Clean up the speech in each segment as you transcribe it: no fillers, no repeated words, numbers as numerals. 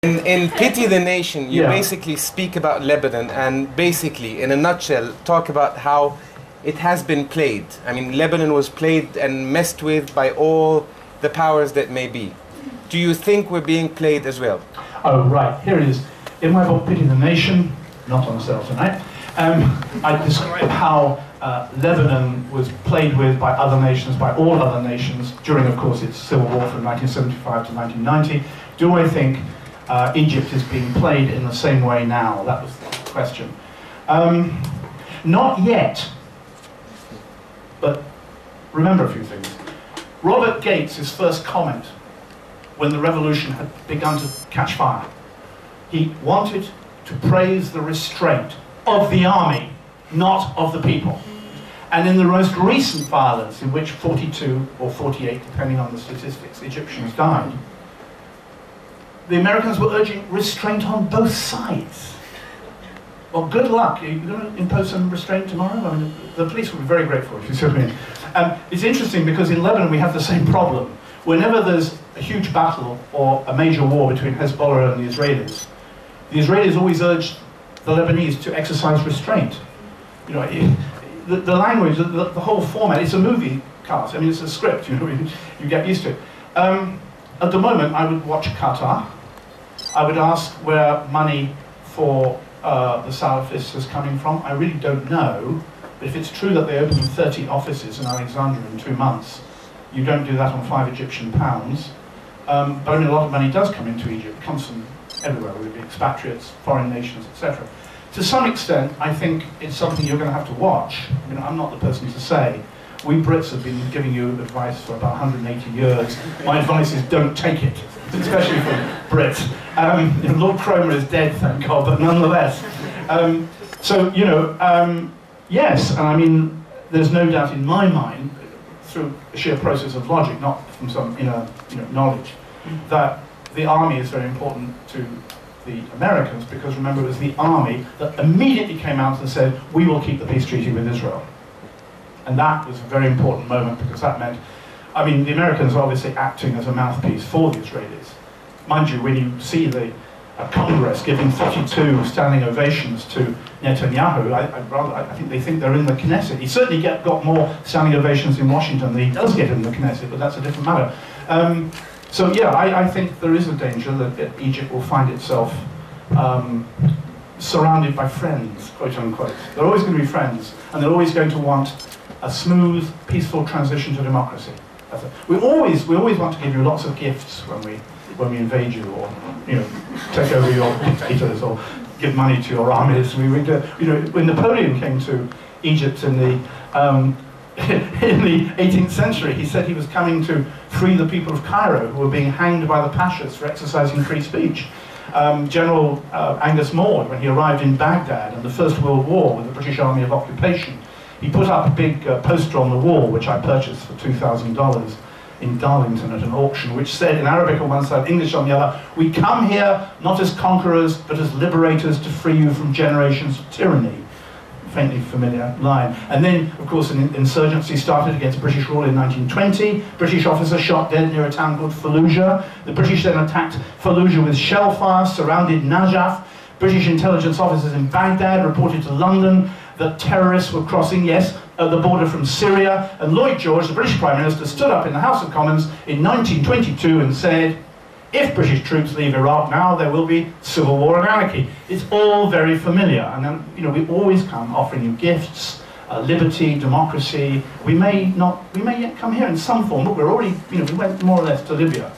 In Pity the Nation, you basically speak about Lebanon and basically, in a nutshell, talk about how it has been played. I mean, Lebanon was played and messed with by all the powers that may be. Do you think we're being played as well? Oh, right. Here it is. In my book, Pity the Nation, not on sale tonight, I describe how Lebanon was played with by other nations, by all other nations, during, of course, its civil war from 1975 to 1990. Do I think Egypt is being played in the same way now? That was the question. Not yet. But remember a few things. Robert Gates' first comment when the revolution had begun to catch fire, he wanted to praise the restraint of the army, not of the people. And in the most recent violence, in which 42 or 48, depending on the statistics, Egyptians died, the Americans were urging restraint on both sides. Well, good luck. Are you going to impose some restraint tomorrow? I mean, the police will be very grateful, if you see what I mean. It's interesting because in Lebanon we have the same problem. Whenever there's a huge battle or a major war between Hezbollah and the Israelis always urge the Lebanese to exercise restraint. You know, the language, the whole format, it's a movie cast. I mean, it's a script, you know, you get used to it. At the moment, I would watch Qatar. I would ask where money for the Salafists is coming from. I really don't know, but if it's true that they opened 30 offices in Alexandria in 2 months, you don't do that on 5 Egyptian pounds. But I mean, a lot of money does come into Egypt. It comes from everywhere, with the expatriates, foreign nations, etc. To some extent, I think it's something you're going to have to watch. I mean, I'm not the person to say. We Brits have been giving you advice for about 180 years. My advice is don't take it, especially from Brits. Lord Cromer is dead, thank God, but nonetheless. So, you know, yes, and I mean, there's no doubt in my mind, through a sheer process of logic, not from some inner knowledge, that the army is very important to the Americans, because remember, it was the army that immediately came out and said, we will keep the peace treaty with Israel. And that was a very important moment, because that meant, I mean, the Americans are obviously acting as a mouthpiece for the Israelis. Mind you, when you see the Congress giving 42 standing ovations to Netanyahu, I think they think they're in the Knesset. He certainly got more standing ovations in Washington than he does get in the Knesset, but that's a different matter. So yeah, I think there is a danger that Egypt will find itself surrounded by friends, quote unquote. They're always going to be friends, and they're always going to want a smooth, peaceful transition to democracy. We always want to give you lots of gifts when we invade you, or take over your dictators, or give money to your armies. When Napoleon came to Egypt in the in the 18th century, he said he was coming to free the people of Cairo who were being hanged by the pashas for exercising free speech. General Angus Maude, when he arrived in Baghdad in the First World War with the British Army of Occupation, he put up a big poster on the wall, which I purchased for $2,000 in Darlington at an auction, which said in Arabic on one side, English on the other, "We come here not as conquerors, but as liberators to free you from generations of tyranny." Faintly familiar line. And then, of course, an insurgency started against British rule in 1920. British officers shot dead near a town called Fallujah. The British then attacked Fallujah with shell fire, surrounded Najaf. British intelligence officers in Baghdad reported to London that terrorists were crossing, yes, the border from Syria. And Lloyd George, the British Prime Minister, stood up in the House of Commons in 1922 and said, if British troops leave Iraq now, there will be civil war and anarchy. It's all very familiar. And then, we always come offering you gifts, liberty, democracy. We may yet come here in some form, but we're already, we went more or less to Libya.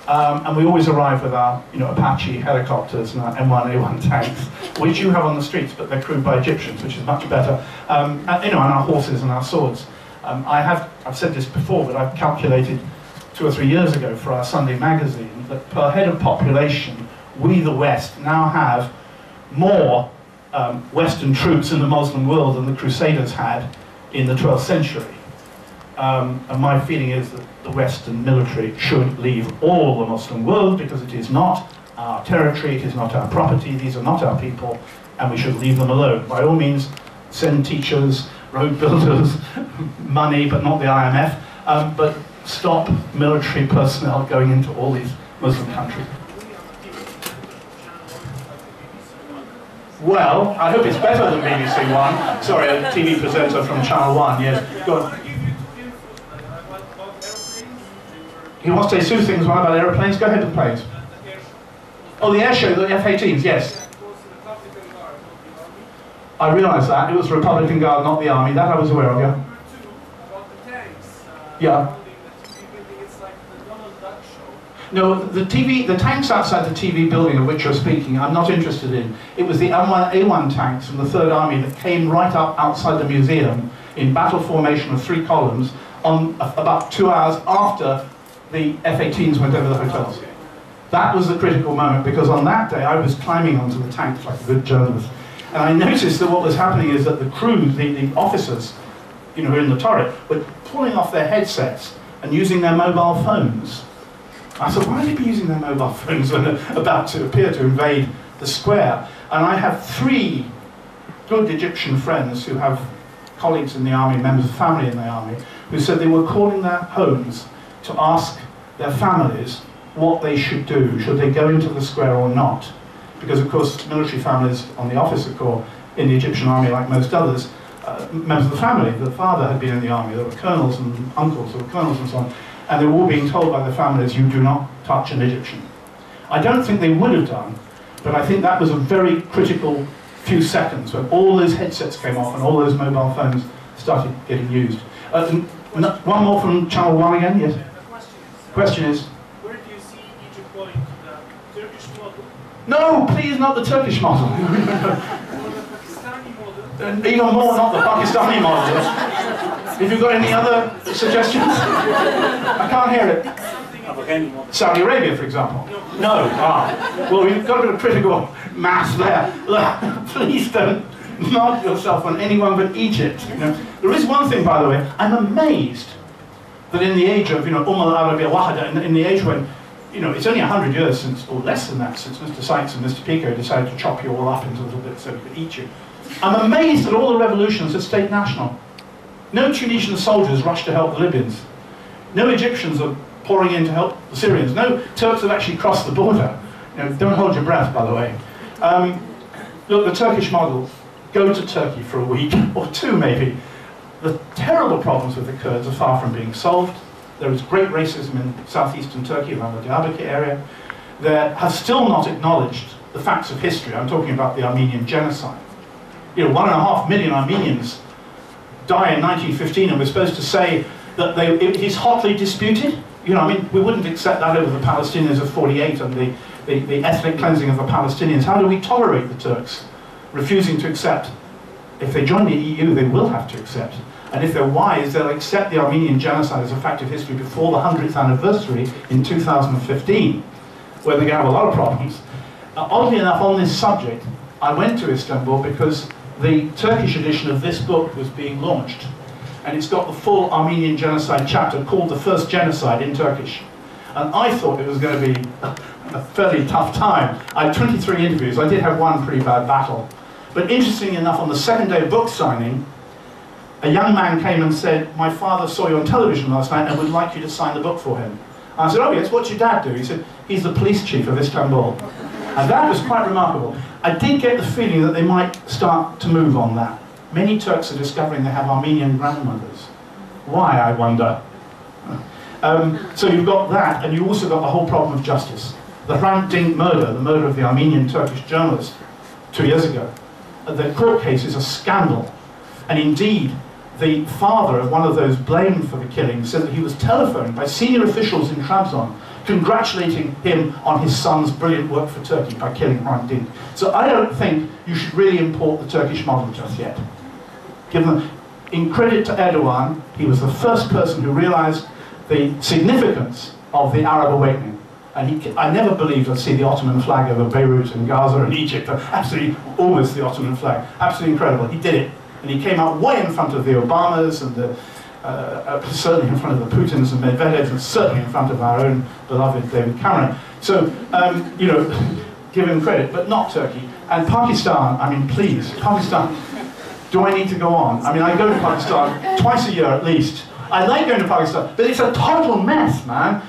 And we always arrive with our, Apache helicopters and our M1A1 tanks, which you have on the streets, but they're crewed by Egyptians, which is much better. And our horses and our swords. I've said this before, but I've calculated 2 or 3 years ago for our Sunday magazine that per head of population, we, the West, now have more Western troops in the Muslim world than the Crusaders had in the 12th century. And my feeling is that the Western military should leave all the Muslim world, because it is not our territory, it is not our property, these are not our people, and we should leave them alone. By all means, send teachers, road builders, money, but not the IMF, but stop military personnel going into all these Muslim countries. Well, I hope it's better than BBC One. Sorry, a TV presenter from Channel 1, yes. Go on. He wants to say two things. One about aeroplanes. Go ahead with planes. Oh, the air show, the F-18s, yes. I realise that. It was the Republican Guard, not the Army. That I was aware of, yeah. Yeah. No, the tanks outside the TV building of which you're speaking, I'm not interested in. It was the A1 tanks from the Third Army that came right up outside the museum in battle formation of 3 columns on about 2 hours after the F-18s went over the hotels. That was the critical moment, because on that day I was climbing onto the tanks like a good journalist. And I noticed that what was happening is that the crew, the officers, who were in the turret, were pulling off their headsets and using their mobile phones. I said, why would they be using their mobile phones when they're about to appear to invade the square? And I have 3 good Egyptian friends who have colleagues in the army, members of family in the army, who said they were calling their homes to ask their families what they should do. Should they go into the square or not? Because, of course, military families on the officer corps in the Egyptian army, like most others, members of the family, the father had been in the army, there were colonels and uncles, there were colonels and so on. And they were all being told by their families, you do not touch an Egyptian. I don't think they would have done, but I think that was a very critical few seconds when all those headsets came off and all those mobile phones started getting used. One more from Channel 1 again, yes? The question is, where do you see Egypt going to the Turkish model? No, please, not the Turkish model. Or the Pakistani model? Even more, not the Pakistani model. Have you got any other suggestions? I can't hear it. Saudi Arabia, for example? No. Ah. Well, we've got a critical mass there. Look, please don't mark yourself on anyone but Egypt. There is one thing, by the way. I'm amazed that in the age of, al-Arabiya Wahada, in the age when, it's only 100 years since, or less than that, since Mr. Sykes and Mr. Pico decided to chop you all up into little bits so we could eat you. I'm amazed that all the revolutions are state national. No Tunisian soldiers rushed to help the Libyans. No Egyptians are pouring in to help the Syrians. No Turks have actually crossed the border. Don't hold your breath, by the way. Look, the Turkish model, go to Turkey for a week, or 2 maybe. The terrible problems with the Kurds are far from being solved. There is great racism in southeastern Turkey, around the Diyarbakir area. They have still not acknowledged the facts of history. I'm talking about the Armenian genocide. 1.5 million Armenians die in 1915, and we're supposed to say that it is hotly disputed. We wouldn't accept that over the Palestinians of 48 and the ethnic cleansing of the Palestinians. How do we tolerate the Turks refusing to accept? If they join the EU, they will have to accept. And if they're wise, they'll accept the Armenian genocide as a fact of history before the 100th anniversary in 2015, where they're going to have a lot of problems. Oddly enough, on this subject, I went to Istanbul because the Turkish edition of this book was being launched. And it's got the full Armenian genocide chapter called The First Genocide in Turkish. And I thought it was going to be a fairly tough time. I had 23 interviews. I did have one pretty bad battle. But interestingly enough, on the second day of book signing, a young man came and said, my father saw you on television last night and would like you to sign the book for him. And I said, oh yes, what's your dad do? He said, he's the police chief of Istanbul. And that was quite remarkable. I did get the feeling that they might start to move on that. Many Turks are discovering they have Armenian grandmothers. Why, I wonder? So you've got that, and you also got the whole problem of justice. The Hrant Dink murder, the murder of the Armenian Turkish journalist 2 years ago, the court case is a scandal. And indeed, the father of one of those blamed for the killing said that he was telephoned by senior officials in Trabzon congratulating him on his son's brilliant work for Turkey by killing Hrant Dink. So I don't think you should really import the Turkish model just yet. In credit to Erdogan, he was the first person who realized the significance of the Arab awakening. And I never believed I'd see the Ottoman flag over Beirut and Gaza and Egypt. Absolutely, almost the Ottoman flag. Absolutely incredible. He did it. And he came out way in front of the Obamas and certainly in front of the Putins and Medvedevs, and certainly in front of our own beloved David Cameron. So, give him credit, but not Turkey. And Pakistan, I mean, please, Pakistan, do I need to go on? I mean, I go to Pakistan twice a year at least. I like going to Pakistan, but it's a total mess, man.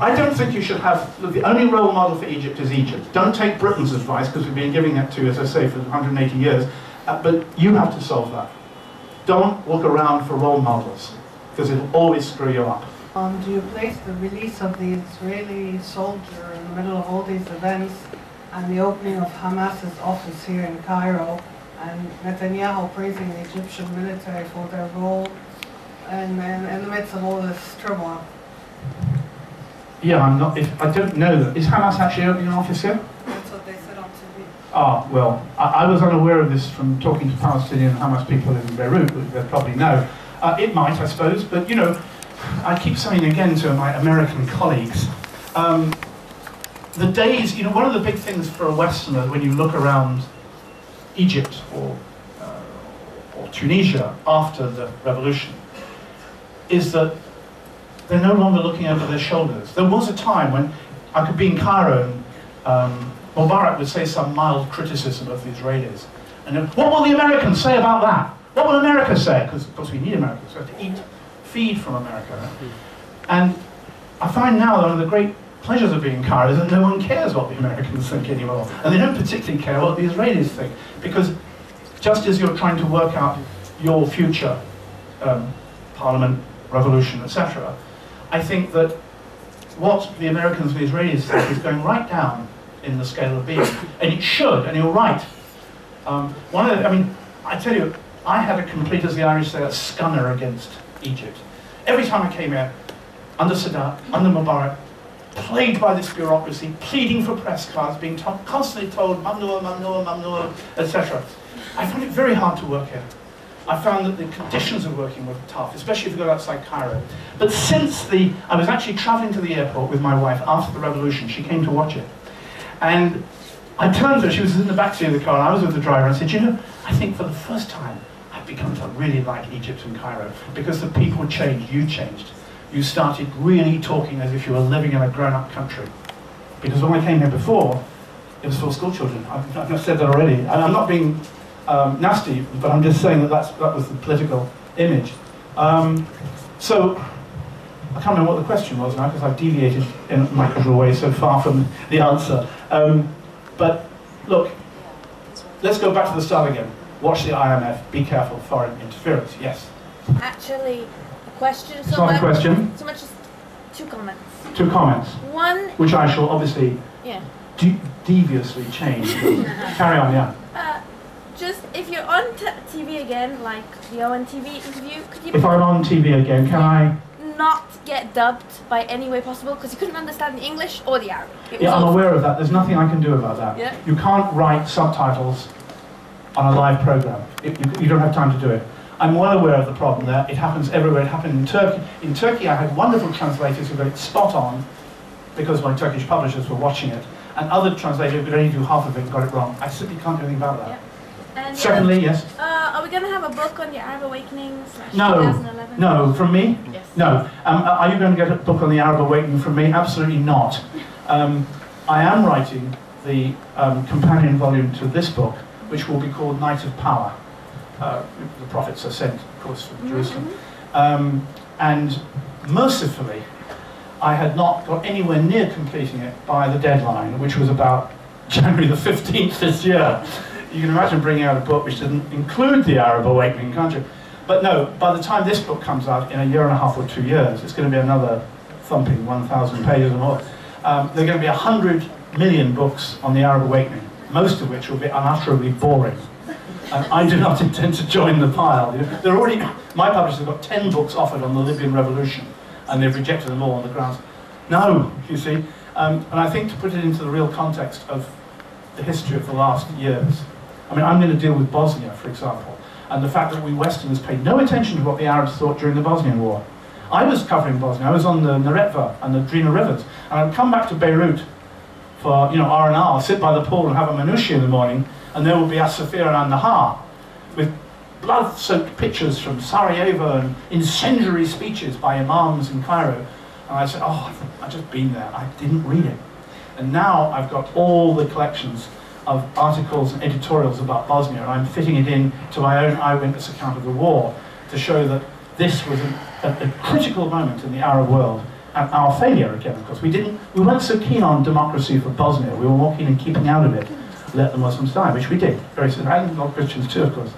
I don't think you should have, look, the only role model for Egypt is Egypt. Don't take Britain's advice, because we've been giving it to you, as I say, for 180 years, but you have to solve that. Don't look around for role models, because it'll always screw you up. Do you place the release of the Israeli soldier in the middle of all these events and the opening of Hamas's office here in Cairo, and Netanyahu praising the Egyptian military for their role in the midst of all this turmoil? Yeah, I don't know that. Is Hamas actually opening an office here? That's what they said on TV. Ah, well, I was unaware of this from talking to Palestinian Hamas people in Beirut, which they probably know. It might, I suppose, but you know, I keep saying again to my American colleagues, the days, you know, one of the big things for a Westerner when you look around Egypt or Tunisia after the revolution is that they're no longer looking over their shoulders. There was a time when I could be in Cairo and Mubarak would say some mild criticism of the Israelis. And then, what will the Americans say about that? What will America say? Because of course we need America, so we have to eat, feed from America. And I find now that one of the great pleasures of being in Cairo is that no one cares what the Americans think anymore. And they don't particularly care what the Israelis think. Because just as you're trying to work out your future, parliament, revolution, etc., I think that what the Americans and the Israelis think is going right down in the scale of being. And it should, and you're right. I tell you, I had a complete, as the Irish say, a scunner against Egypt. Every time I came here, under Sadat, under Mubarak, plagued by this bureaucracy, pleading for press cards, being constantly told, mamnua, mamnua, mamnua, etc. I found it very hard to work here. I found that the conditions of working were tough, especially if you go outside Cairo. But I was actually traveling to the airport with my wife after the revolution. She came to watch it. And I turned to her, she was in the backseat of the car, and I was with the driver, and I said, you know, I think for the first time, I've begun to really like Egypt and Cairo, because the people changed, you changed. You started really talking as if you were living in a grown-up country. Because when I came here before, it was for school children. I've said that already. I'm not being nasty, but I'm just saying that that was the political image. So, I can't remember what the question was now, because I've deviated in my usual way so far from the answer. But, look, let's go back to the start again. Watch the IMF, be careful, foreign interference, yes. Actually, a question. It's not a question. So much as 2 comments. 2 comments. One. Which I shall obviously deviously change. Carry on, yeah. Just, if you're on TV again, like the ON TV interview, could you... If I'm on TV again, can I... not get dubbed by any way possible, because you couldn't understand the English or the Arabic. Yeah, I'm aware of that. There's nothing I can do about that. Yeah. You can't write subtitles on a live program. You don't have time to do it. I'm well aware of the problem there. It happens everywhere. It happened in Turkey. In Turkey, I had wonderful translators who got it spot on because my Turkish publishers were watching it, and other translators who could only do half of it and got it wrong. I simply can't do anything about that. Yeah. And secondly, yes? Are we going to have a book on the Arab Awakening / No. 2011? No. From me? Yes. No. Are you going to get a book on the Arab Awakening from me? Absolutely not. I am writing the companion volume to this book, which will be called Night of Power. The prophets are sent, of course, from Jerusalem. And mercifully, I had not got anywhere near completing it by the deadline, which was about January the 15th this year. You can imagine bringing out a book which didn't include the Arab Awakening, can't you? But no, by the time this book comes out in a year and a half or 2 years, it's going to be another thumping 1,000 pages or more. There are going to be 100 million books on the Arab Awakening, most of which will be unutterably boring. And I do not intend to join the pile. They're already, my publishers have got 10 books offered on the Libyan Revolution, and they've rejected them all on the grounds. No, you see. And I think to put it into the real context of the history of the last years, I mean, I'm going to deal with Bosnia, for example, and the fact that we Westerners paid no attention to what the Arabs thought during the Bosnian War. I was covering Bosnia. I was on the Neretva and the Drina rivers, and I'd come back to Beirut for R&R, sit by the pool and have a minutia in the morning, and there would be As-Safira and Nahar with blood-soaked pictures from Sarajevo and incendiary speeches by imams in Cairo. And I said, oh, I've just been there. I didn't read it. And now I've got all the collections of articles and editorials about Bosnia, and I'm fitting it in to my own eyewitness account of the war to show that this was a critical moment in the Arab world, And our failure again, of course. We weren't so keen on democracy for Bosnia. We were more keen on keeping out of it, let the Muslims die, which we did. Very soon. And Christians too, of course.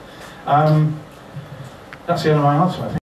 That's the end of my answer, I think.